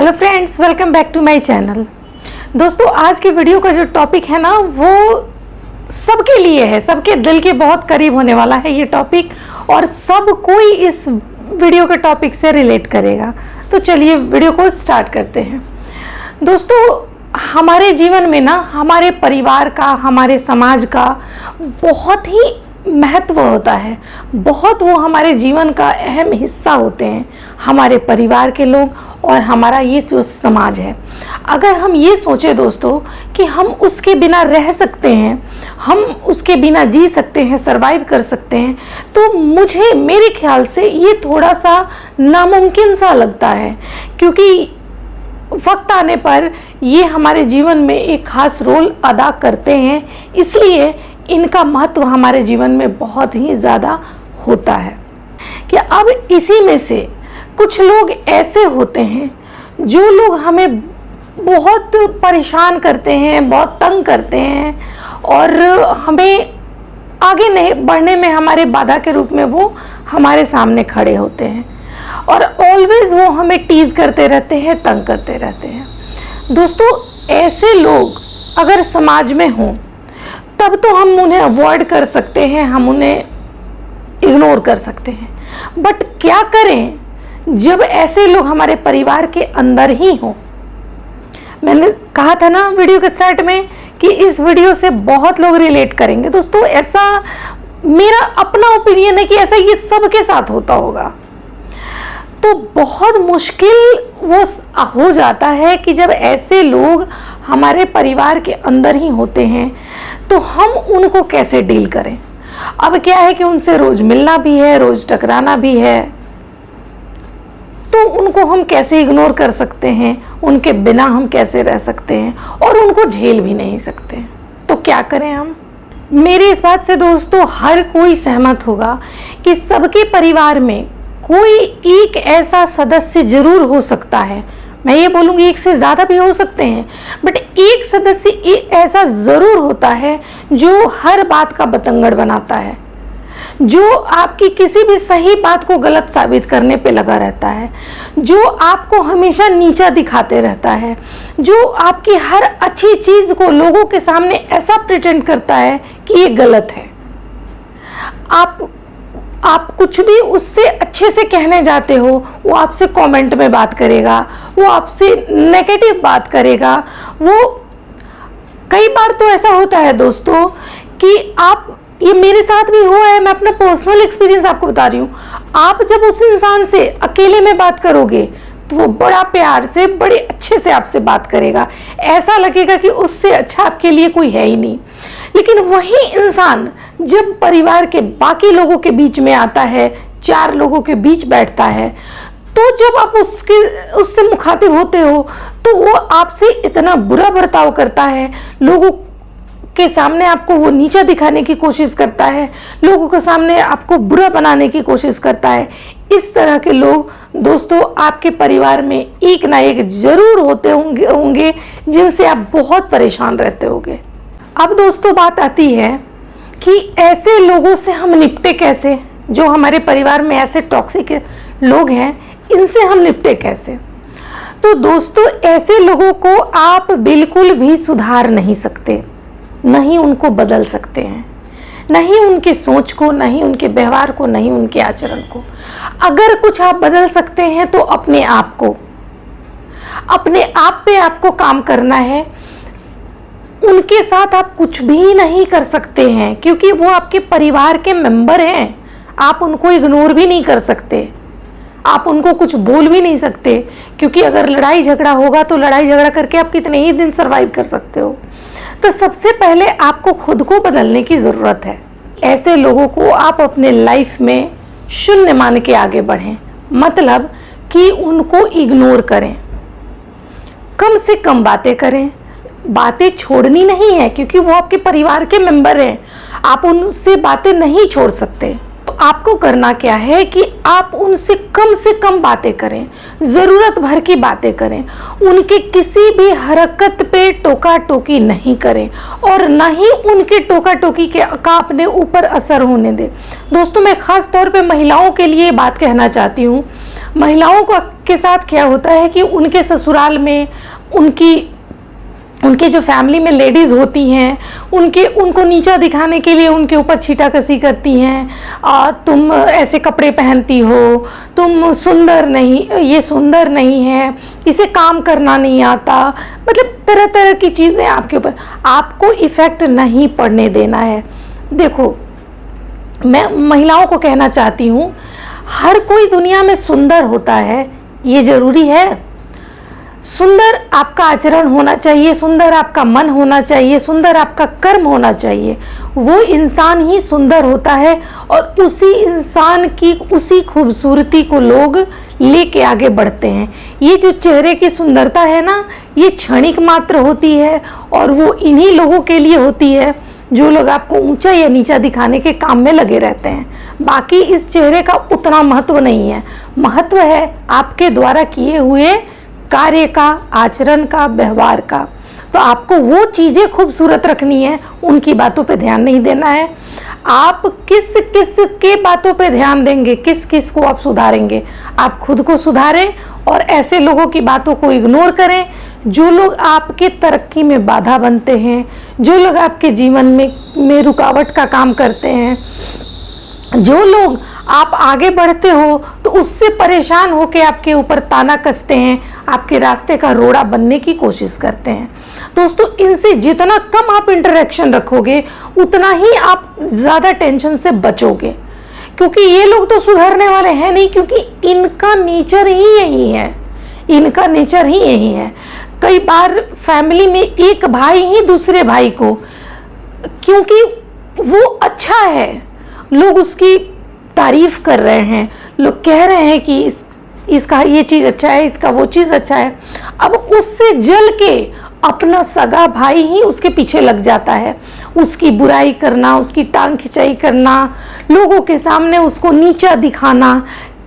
Hello friends, welcome back to my channel. दोस्तों, आज की वीडियो का जो टॉपिक है ना, वो सबके लिए है, सबके दिल के बहुत करीब होने वाला है ये टॉपिक, और सब कोई इस वीडियो के टॉपिक से रिलेट करेगा। तो चलिए वीडियो को स्टार्ट करते हैं। दोस्तों, हमारे जीवन में ना हमारे परिवार का, हमारे समाज का बहुत ही महत्व होता है। बहुत वो हमारे जीवन का अहम हिस्सा होते हैं, हमारे परिवार के लोग और हमारा ये जो समाज है। अगर हम ये सोचें दोस्तों कि हम उसके बिना रह सकते हैं, हम उसके बिना जी सकते हैं, सरवाइव कर सकते हैं, तो मुझे मेरे ख्याल से ये थोड़ा सा नामुमकिन सा लगता है, क्योंकि वक्त आने पर ये हमारे जीवन में एक खास रोल अदा करते हैं। इसलिए इनका महत्व हमारे जीवन में बहुत ही ज़्यादा होता है। कि अब इसी में से कुछ लोग ऐसे होते हैं जो लोग हमें बहुत परेशान करते हैं, बहुत तंग करते हैं, और हमें आगे नहीं बढ़ने में हमारे बाधा के रूप में वो हमारे सामने खड़े होते हैं, और ऑलवेज वो हमें टीज़ करते रहते हैं, तंग करते रहते हैं। दोस्तों, ऐसे लोग अगर समाज में हों तब तो हम उन्हें अवॉइड कर सकते हैं, हम उन्हें इग्नोर कर सकते हैं। बट क्या करें जब ऐसे लोग हमारे परिवार के अंदर ही हों? मैंने कहा था ना वीडियो के स्टार्ट में कि इस वीडियो से बहुत लोग रिलेट करेंगे। दोस्तों, ऐसा मेरा अपना ओपिनियन है कि ऐसा ये सबके साथ होता होगा। तो बहुत मुश्किल वो हो जाता है कि जब ऐसे लोग हमारे परिवार के अंदर ही होते हैं तो हम उनको कैसे डील करें। अब क्या है कि उनसे रोज़ मिलना भी है, रोज़ टकराना भी है, तो उनको हम कैसे इग्नोर कर सकते हैं, उनके बिना हम कैसे रह सकते हैं, और उनको झेल भी नहीं सकते। तो क्या करें हम? मेरी इस बात से दोस्तों हर कोई सहमत होगा कि सबके परिवार में कोई एक ऐसा सदस्य जरूर हो सकता है। मैं ये बोलूँगी एक से ज़्यादा भी हो सकते हैं, बट एक सदस्य ऐसा ज़रूर होता है जो हर बात का बतंगड़ बनाता है, जो आपकी किसी भी सही बात को गलत साबित करने पे लगा रहता है, जो आपको हमेशा नीचा दिखाते रहता है, जो आपकी हर अच्छी चीज़ को लोगों के सामने ऐसा प्रिटेंड करता है कि ये गलत है। आप कुछ भी उससे अच्छे से कहने जाते हो, वो आपसे कमेंट में बात करेगा, वो आपसे नेगेटिव बात करेगा। वो कई बार तो ऐसा होता है दोस्तों कि ये मेरे साथ भी हुआ है, मैं अपना पर्सनल एक्सपीरियंस आपको बता रही हूँ। आप जब उस इंसान से अकेले में बात करोगे तो वो बड़ा प्यार से, बड़े अच्छे से आपसे बात करेगा, ऐसा लगेगा कि उससे अच्छा आपके लिए कोई है ही नहीं। लेकिन वही इंसान जब परिवार के बाकी लोगों के बीच में आता है, चार लोगों के बीच बैठता है, तो जब आप उससे मुखातिब होते हो तो वो आपसे इतना बुरा बर्ताव करता है, लोगों के सामने आपको वो नीचा दिखाने की कोशिश करता है, लोगों के सामने आपको बुरा बनाने की कोशिश करता है। इस तरह के लोग दोस्तों आपके परिवार में एक ना एक जरूर होते होंगे जिनसे आप बहुत परेशान रहते होंगे। अब दोस्तों बात आती है कि ऐसे लोगों से हम निपटे कैसे, जो हमारे परिवार में ऐसे टॉक्सिक लोग हैं, इनसे हम निपटे कैसे। तो दोस्तों, ऐसे लोगों को आप बिल्कुल भी सुधार नहीं सकते, नहीं उनको बदल सकते हैं, नहीं उनके सोच को, नहीं उनके व्यवहार को, नहीं उनके आचरण को। अगर कुछ आप बदल सकते हैं तो अपने आप पे आपको काम करना है। उनके साथ आप कुछ भी नहीं कर सकते हैं, क्योंकि वो आपके परिवार के मेंबर हैं। आप उनको इग्नोर भी नहीं कर सकते, आप उनको कुछ बोल भी नहीं सकते, क्योंकि अगर लड़ाई झगड़ा होगा तो लड़ाई झगड़ा करके आप कितने ही दिन सरवाइव कर सकते हो। तो सबसे पहले आपको खुद को बदलने की ज़रूरत है। ऐसे लोगों को आप अपने लाइफ में शून्य मान के आगे बढ़ें, मतलब कि उनको इग्नोर करें, कम से कम बातें करें। बातें छोड़नी नहीं है, क्योंकि वो आपके परिवार के मेंबर हैं, आप उनसे बातें नहीं छोड़ सकते। तो आपको करना क्या है कि आप उनसे कम बातें करें, ज़रूरत भर की बातें करें, उनके किसी भी हरकत पे टोका टोकी नहीं करें, और ना ही उनके टोका टोकी का अपने ऊपर असर होने दें। दोस्तों, मैं ख़ास तौर पे महिलाओं के लिए बात कहना चाहती हूँ। महिलाओं को के साथ क्या होता है कि उनके ससुराल में उनके जो फैमिली में लेडीज़ होती हैं, उनको नीचा दिखाने के लिए उनके ऊपर छीटाकसी करती हैं। तुम ऐसे कपड़े पहनती हो, तुम सुंदर नहीं, ये सुंदर नहीं है, इसे काम करना नहीं आता, मतलब तरह तरह की चीज़ें आपके ऊपर। आपको इफ़ेक्ट नहीं पड़ने देना है। देखो, मैं महिलाओं को कहना चाहती हूँ, हर कोई दुनिया में सुंदर होता है, ये ज़रूरी है? सुंदर आपका आचरण होना चाहिए, सुंदर आपका मन होना चाहिए, सुंदर आपका कर्म होना चाहिए। वो इंसान ही सुंदर होता है और उसी इंसान की उसी खूबसूरती को लोग लेके आगे बढ़ते हैं। ये जो चेहरे की सुंदरता है ना, ये क्षणिक मात्र होती है और वो इन्हीं लोगों के लिए होती है जो लोग आपको ऊंचा या नीचा दिखाने के काम में लगे रहते हैं। बाकी इस चेहरे का उतना महत्व नहीं है। महत्व है आपके द्वारा किए हुए कार्य का, आचरण का, व्यवहार का। तो आपको वो चीज़ें खूबसूरत रखनी है, उनकी बातों पे ध्यान नहीं देना है। आप किस किस के बातों पे ध्यान देंगे, किस किस को आप सुधारेंगे? आप खुद को सुधारें और ऐसे लोगों की बातों को इग्नोर करें जो लोग आपके तरक्की में बाधा बनते हैं, जो लोग आपके जीवन में रुकावट का काम करते हैं, जो लोग आप आगे बढ़ते हो तो उससे परेशान होकर आपके ऊपर ताना कसते हैं, आपके रास्ते का रोड़ा बनने की कोशिश करते हैं। दोस्तों, इनसे जितना कम आप इंटरेक्शन रखोगे उतना ही आप ज़्यादा टेंशन से बचोगे, क्योंकि ये लोग तो सुधरने वाले हैं नहीं, क्योंकि इनका नेचर ही यही है। इनका नेचर ही यही है। कई बार फैमिली में एक भाई ही दूसरे भाई को, क्योंकि वो अच्छा है, लोग उसकी तारीफ कर रहे हैं, लोग कह रहे हैं कि इसका ये चीज़ अच्छा है, इसका वो चीज़ अच्छा है। अब उससे जल के अपना सगा भाई ही उसके पीछे लग जाता है, उसकी बुराई करना, उसकी टांग खिंचाई करना, लोगों के सामने उसको नीचा दिखाना,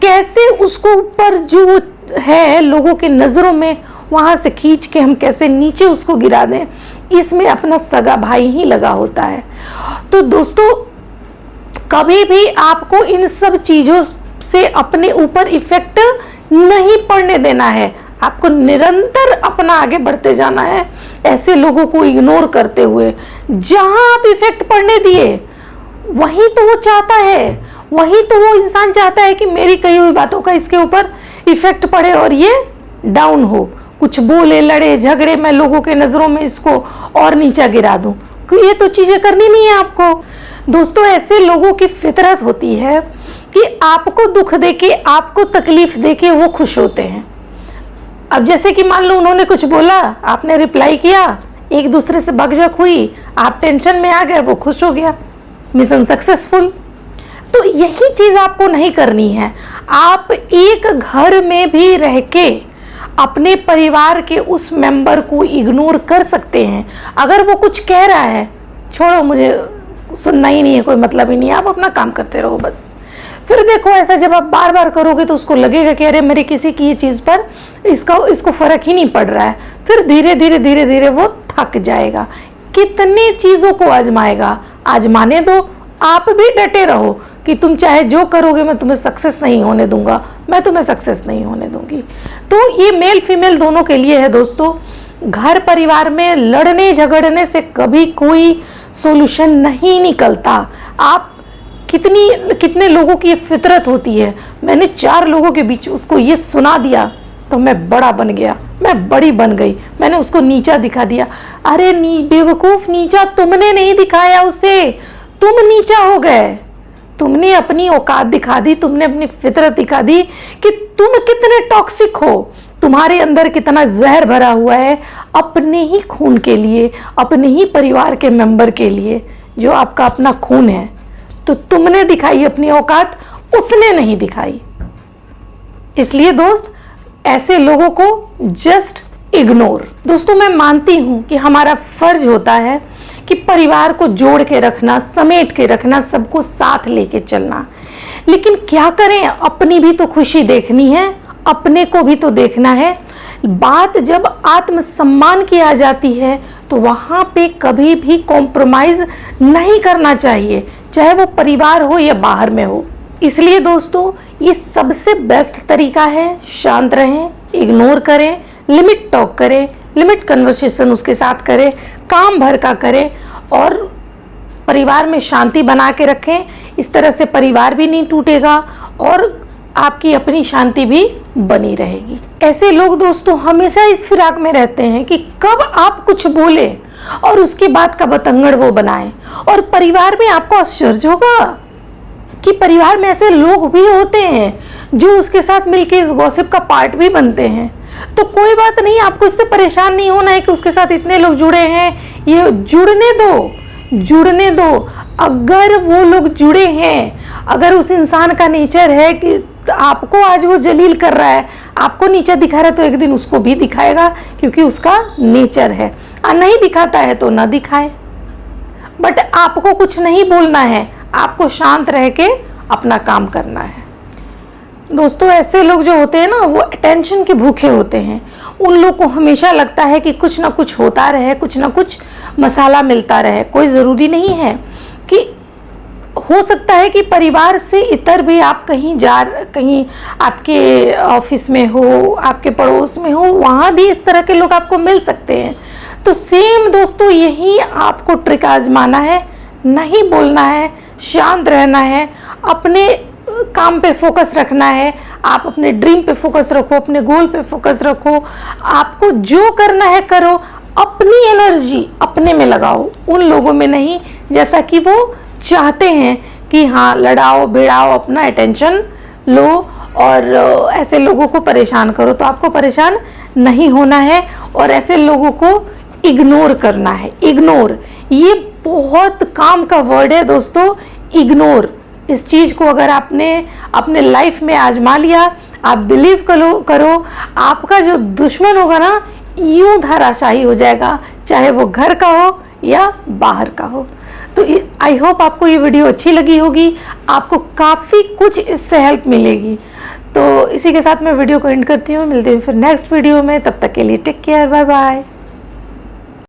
कैसे उसको ऊपर जो है लोगों के नज़रों में वहाँ से खींच के हम कैसे नीचे उसको गिरा दें, इसमें अपना सगा भाई ही लगा होता है। तो दोस्तों, कभी भी आपको इन सब चीज़ों से अपने ऊपर इफेक्ट नहीं पड़ने देना है। आपको निरंतर अपना आगे बढ़ते जाना है, ऐसे लोगों को इग्नोर करते हुए। जहां आप इफेक्ट पड़ने दिए, वहीं तो वो चाहता है, वहीं तो वो इंसान चाहता है कि मेरी कही हुई बातों का इसके ऊपर इफेक्ट पड़े और ये डाउन हो, कुछ बोले, लड़े झगड़े, मैं लोगों के नज़रों में इसको और नीचा गिरा दूं। ये तो चीज़ें करनी नहीं है आपको। दोस्तों, ऐसे लोगों की फितरत होती है कि आपको दुख देके, आपको तकलीफ देके वो खुश होते हैं। अब जैसे कि मान लो उन्होंने कुछ बोला, आपने रिप्लाई किया, एक दूसरे से बकझक हुई, आप टेंशन में आ गए, वो खुश हो गया, मिशन सक्सेसफुल। तो यही चीज़ आपको नहीं करनी है। आप एक घर में भी रह के अपने परिवार के उस मेंबर को इग्नोर कर सकते हैं। अगर वो कुछ कह रहा है, छोड़ो, मुझे सुनना ही नहीं है, कोई मतलब ही नहीं है, आप अपना काम करते रहो बस। फिर देखो, ऐसा जब आप बार बार करोगे तो उसको लगेगा कि अरे मेरे किसी की ये चीज़ पर इसको फ़र्क ही नहीं पड़ रहा है। फिर धीरे धीरे वो थक जाएगा। कितनी चीज़ों को आजमाएगा, आजमाने दो। आप भी डटे रहो कि तुम चाहे जो करोगे, मैं तुम्हें सक्सेस नहीं होने दूंगा, मैं तुम्हें सक्सेस नहीं होने दूंगी। तो ये मेल फीमेल दोनों के लिए है दोस्तों। घर परिवार में लड़ने झगड़ने से कभी कोई सॉल्यूशन नहीं निकलता। आप कितने लोगों की ये फितरत होती है। मैंने 4 लोगों के बीच उसको ये सुना दिया तो मैं बड़ा बन गया, मैं बड़ी बन गई, मैंने उसको नीचा दिखा दिया। अरे बेवकूफ़, नीचा तुमने नहीं दिखाया उसे, तुम नीचा हो गए। तुमने अपनी औकात दिखा दी, तुमने अपनी फितरत दिखा दी कि तुम कितने टॉक्सिक हो, तुम्हारे अंदर कितना जहर भरा हुआ है अपने ही खून के लिए, अपने ही परिवार के मेंबर के लिए, जो आपका अपना खून है। तो तुमने दिखाई अपनी औकात, उसने नहीं दिखाई। इसलिए दोस्त, ऐसे लोगों को जस्ट इग्नोर। दोस्तों, मैं मानती हूं कि हमारा फर्ज होता है कि परिवार को जोड़ के रखना, समेट के रखना, सबको साथ लेके चलना। लेकिन क्या करें, अपनी भी तो खुशी देखनी है, अपने को भी तो देखना है। बात जब आत्मसम्मान की आ जाती है तो वहाँ पे कभी भी कॉम्प्रोमाइज़ नहीं करना चाहिए, चाहे वो परिवार हो या बाहर में हो। इसलिए दोस्तों ये सबसे बेस्ट तरीका है, शांत रहें, इग्नोर करें, लिमिट टॉक करें, लिमिट कन्वर्सेशन उसके साथ करें, काम भर का करें और परिवार में शांति बना के रखें। इस तरह से परिवार भी नहीं टूटेगा और आपकी अपनी शांति भी बनी रहेगी। ऐसे लोग दोस्तों हमेशा इस फिराक में रहते हैं कि कब आप कुछ बोले और उसके बाद का बतंगड़ वो बनाए, और परिवार में आपको आश्चर्य होगा कि परिवार में ऐसे लोग भी होते हैं जो उसके साथ मिलके इस गॉसिप का पार्ट भी बनते हैं। तो कोई बात नहीं, आपको इससे परेशान नहीं होना है कि उसके साथ इतने लोग जुड़े हैं, ये जुड़ने दो, जुड़ने दो। अगर वो लोग जुड़े हैं, अगर उस इंसान का नेचर है कि आपको आज वो जलील कर रहा है, आपको नीचा दिखा रहा है, तो एक दिन उसको भी दिखाएगा, क्योंकि उसका नेचर है। और नहीं दिखाता है तो ना दिखाए, बट आपको कुछ नहीं बोलना है, आपको शांत रह के अपना काम करना है। दोस्तों ऐसे लोग जो होते हैं ना, वो अटेंशन के भूखे होते हैं। उन लोग को हमेशा लगता है कि कुछ ना कुछ होता रहे, कुछ ना कुछ मसाला मिलता रहे। कोई ज़रूरी नहीं है कि, हो सकता है कि परिवार से इतर भी आप कहीं आपके ऑफिस में हो, आपके पड़ोस में हो, वहाँ भी इस तरह के लोग आपको मिल सकते हैं। तो सेम दोस्तों यही आपको ट्रिक आजमाना है, नहीं बोलना है, शांत रहना है, अपने काम पे फोकस रखना है। आप अपने ड्रीम पे फोकस रखो, अपने गोल पे फोकस रखो। आपको जो करना है करो, अपनी एनर्जी अपने में लगाओ, उन लोगों में नहीं जैसा कि वो चाहते हैं कि हाँ लड़ाओ भिड़ाओ, अपना अटेंशन लो और ऐसे लोगों को परेशान करो। तो आपको परेशान नहीं होना है और ऐसे लोगों को इग्नोर करना है। इग्नोर, ये बहुत काम का वर्ड है दोस्तों, इग्नोर। इस चीज़ को अगर आपने अपने लाइफ में आजमा लिया, आप बिलीव करो, आपका जो दुश्मन होगा ना यूं धराशायी हो जाएगा, चाहे वो घर का हो या बाहर का हो। तो आई होप आपको ये वीडियो अच्छी लगी होगी, आपको काफ़ी कुछ इससे हेल्प मिलेगी। तो इसी के साथ मैं वीडियो को एंड करती हूँ, मिलती हूँ फिर नेक्स्ट वीडियो में। तब तक के लिए टेक केयर, बाय बाय।